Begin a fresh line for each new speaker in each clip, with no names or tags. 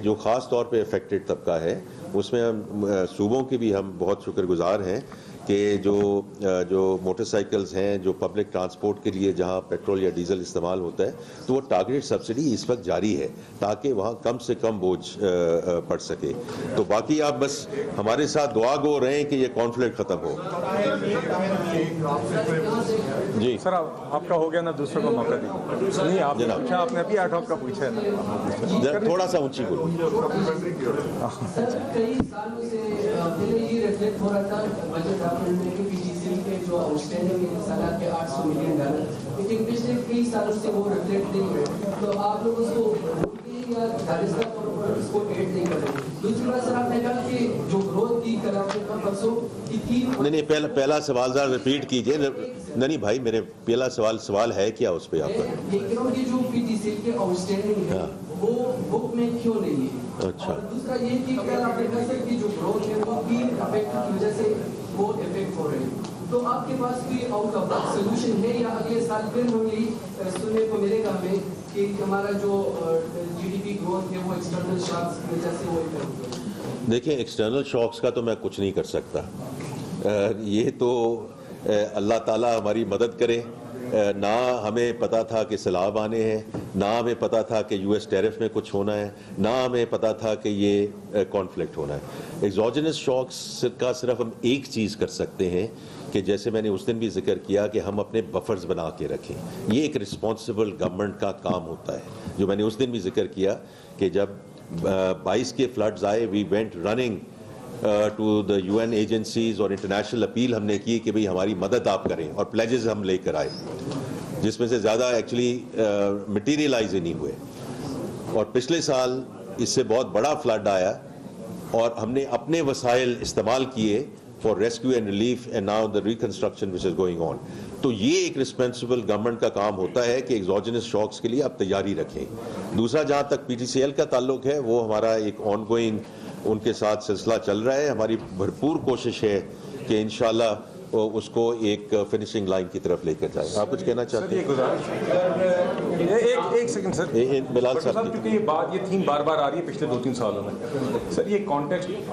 جو خاص طور پہ افیکٹڈ طبقہ ہے اس میں ہم صوبوں کے بھی ہم بہت شکر گزار ہیں کہ جو موٹر سائیکلز ہیں جو پبلک ٹرانسپورٹ کے لیے جہاں پیٹرول یا ڈیزل استعمال ہوتا ہے تو وہ ٹارگیٹ سبسڈی اس وقت جاری ہے تاکہ وہاں کم سے کم بوجھ پڑ سکے. تو باقی آپ بس ہمارے ساتھ دعا گو رہیں کہ یہ کانفلکٹ ختم ہو.
جی سر آپ کا ہو گیا نا, دوسروں کو موقع دیں. نہیں آپ نے پوچھا, آپ نے ابھی ایڈ ہاک کا پوچھا ہے,
تھوڑا سا اونچی بولو.
کئی سالوں سے پہلے یہ ریفلیکٹ ہو رہا تھا بجٹ ڈاکومنٹ میں کہ پی ٹی سی کے جو آؤٹ اسٹینڈنگ سالات کے $800 ملین, لیکن پچھلے کئی سالوں سے وہ ریفلیکٹ نہیں ہوئے. تو آپ لوگ اس کو یا دارستہ طور پر اس کو ایڈ نہیں کر رہے. دوسری بات سر آپ نے کہا کہ جو گروتھ کی پرسوں کی تین
نہیں پہلا سوال ذرا ریپیٹ کیجیے. نہیں بھائی میرے پہلا سوال ہے کیا اس پہ آپ کا؟
لیکن کہ جو پی ٹی سی کے آؤٹ اسٹینڈنگ ہے وہ بک میں کیوں نہیں ہے؟
اچھا.
اور دوسرا یہ کہ اگر آپ نے کہا سر کہ جو گروتھ ہے وہ تین افیکٹ کی وجہ سے وہ افیکٹ ہو رہے ہیں, تو آپ کے پاس کوئی آؤٹ آف باکس سولوشن ہے یا اگلے سال پھر ہوگی سننے کو ملے گا ہمیں کہ ہمارا جو جی ڈی پی گروتھ ہے وہ ایکسٹرنل شاکس کی وجہ سے وہ افیکٹ ہو؟
دیکھیں ایکسٹرنل شاکس کا تو میں کچھ نہیں کر سکتا. یہ تو اللہ تعالیٰ ہماری مدد کرے. نہ ہمیں پتا تھا کہ سیلاب آنے ہیں, نہ ہمیں پتا تھا کہ یو ایس ٹیرف میں کچھ ہونا ہے, نہ ہمیں پتا تھا کہ یہ کانفلکٹ ہونا ہے. ایگزوجنس شاکس کا صرف ہم ایک چیز کر سکتے ہیں کہ جیسے میں نے اس دن بھی ذکر کیا کہ ہم اپنے بفرز بنا کے رکھیں. یہ ایک رسپانسبل گورنمنٹ کا کام ہوتا ہے, جو میں نے اس دن بھی ذکر کیا کہ جب 22 کے فلڈز آئے we went running to the U N agencies اور انٹرنیشنل اپیل ہم نے کی کہ بھئی ہماری مدد آپ کریں, اور پلیجز ہم لے کر آئے جس میں سے زیادہ ایکچولی مٹیریلائز ہی نہیں ہوئے. اور پچھلے سال اس سے بہت بڑا فلڈ آیا اور ہم نے اپنے وسائل استعمال کیے for rescue and relief and now the reconstruction which is going on. تو یہ ایک رسپانسبل گورنمنٹ کا کام ہوتا ہے کہ ایگزوجنس شاکس کے لیے آپ تیاری رکھیں. دوسرا جہاں تک پی ٹی سی ایل کا تعلق ہے وہ ہمارا ایک آن گوئنگ ان کے ساتھ سلسلہ چل رہا ہے. ہماری بھرپور کوشش ہے کہ انشاءاللہ اس کو ایک فنشنگ لائن کی طرف لے کر جائیں. آپ کچھ کہنا چاہتے ہیں؟
ایک سیکنڈ سر,
بلال صاحب,
کیونکہ یہ تھیم بار بار آ رہی ہے پچھلے 2-3 سالوں میں. سر یہ کانٹیکسٹ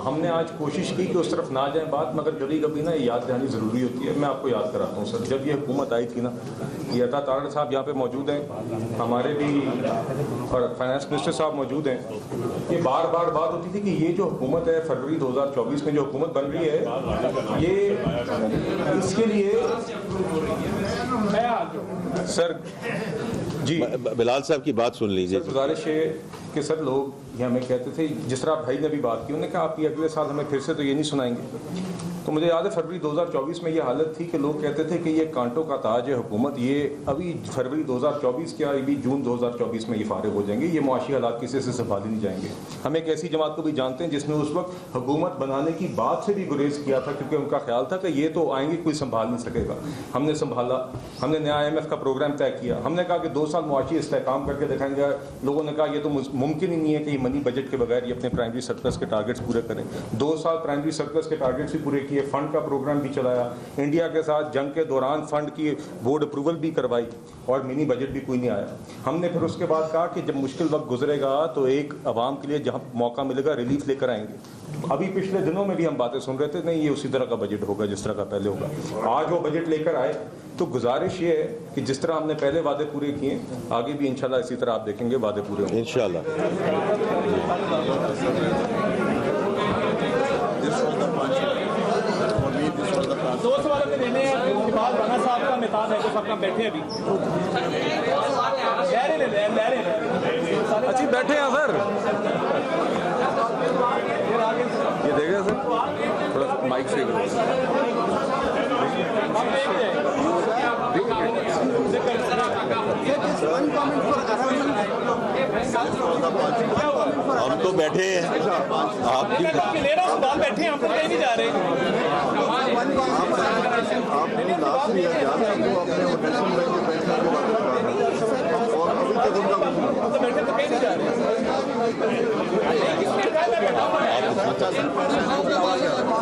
ہم نے آج کوشش کی کہ اس طرف نہ جائیں بات, مگر کبھی کبھی نا یاد رہنی ضروری ہوتی ہے. میں آپ کو یاد کراتا ہوں سر, جب یہ حکومت آئی تھی نا, یہ عطا تارڑ صاحب یہاں پہ موجود ہیں, ہمارے بھی فائنانس منسٹر صاحب موجود ہیں. یہ بار بار بات ہوتی تھی کہ یہ جو حکومت ہے فروری 2024 میں جو حکومت بن رہی ہے, یہ اس کے لیے سر جی
بلال صاحب کی بات سن لیجیے.
گزارش ہے کہ سر لوگ یہ ہمیں کہتے تھے, جس طرح بھائی نے بھی بات کی, انہوں نے کہا آپ یہ اگلے سال ہمیں پھر سے تو یہ نہیں سنائیں گے. تو مجھے یاد ہے فروری 2024 میں یہ حالت تھی کہ لوگ کہتے تھے کہ یہ کانٹوں کا تاج ہے حکومت, یہ ابھی فروری 2024 کیا ابھی جون 2024 میں یہ فارغ ہو جائیں گے, یہ معاشی حالات کسی سے سنبھالے نہیں جائیں گے. ہم ایک ایسی جماعت کو بھی جانتے ہیں جس نے اس وقت حکومت بنانے کی بات سے بھی گریز کیا تھا, کیونکہ ان کا خیال تھا کہ یہ تو آئیں گے کوئی سنبھال نہیں سکے گا. ہم نے سنبھالا, ہم نے نیا IMF کا پروگرام طے کیا, ہم نے کہا کہ 2 سال معاشی استحکام کر کے دکھائیں گے. لوگوں نے کہا یہ تو ممکن ہی نہیں ہے کہ یہ منی بجٹ کے بغیر یہ اپنے پرائمری سرپلس کے ٹارگیٹس پورے کریں. 2 سال پرائمری سرپلس کے ٹارگیٹس بھی پورے کیے, فنڈ کا پروگرام بھی چلایا, انڈیا کے ساتھ جنگ کے دوران فنڈ کی بورڈ اپروول بھی کروائی, اور منی بجٹ بھی کوئی نہیں آیا. ہم نے پھر اس کے بعد کہا کہ جب مشکل وقت گزرے گا تو ایک عوام کے لیے جہاں موقع ملے گا ریلیف لے کر آئیں گے. ابھی پچھلے دنوں میں بھی ہم باتیں سن رہے تھے, نہیں یہ اسی طرح کا بجٹ ہوگا جس طرح کا پہلے ہوگا. آج وہ بجٹ لے کر آئے, تو گزارش یہ ہے کہ جس طرح ہم نے پہلے وعدے پورے کیے آگے بھی انشاءاللہ اسی طرح آپ دیکھیں گے وعدے پورے ہوں گے
انشاءاللہ.
دو سوال ہمیں دینے ہیں. اقبال رانا صاحب کا میدان ہے جو سب کام بیٹھے ابھی
اچھی بیٹھے ہیں سر, یہ دیکھیں سر تھوڑا مائک سے
ہم تو بیٹھے ہیں, آپ کی
لے رہا ہوں سوال, بیٹھے ہیں, ہم تو کہیں نہیں جا رہے.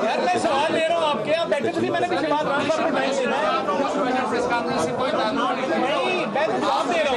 یار میں سوال لے رہا ہوں آپ کے, آپ بیٹھے تو نہیں, میں نے پیچھے بات نہیں, میں تو جواب دے رہا ہوں.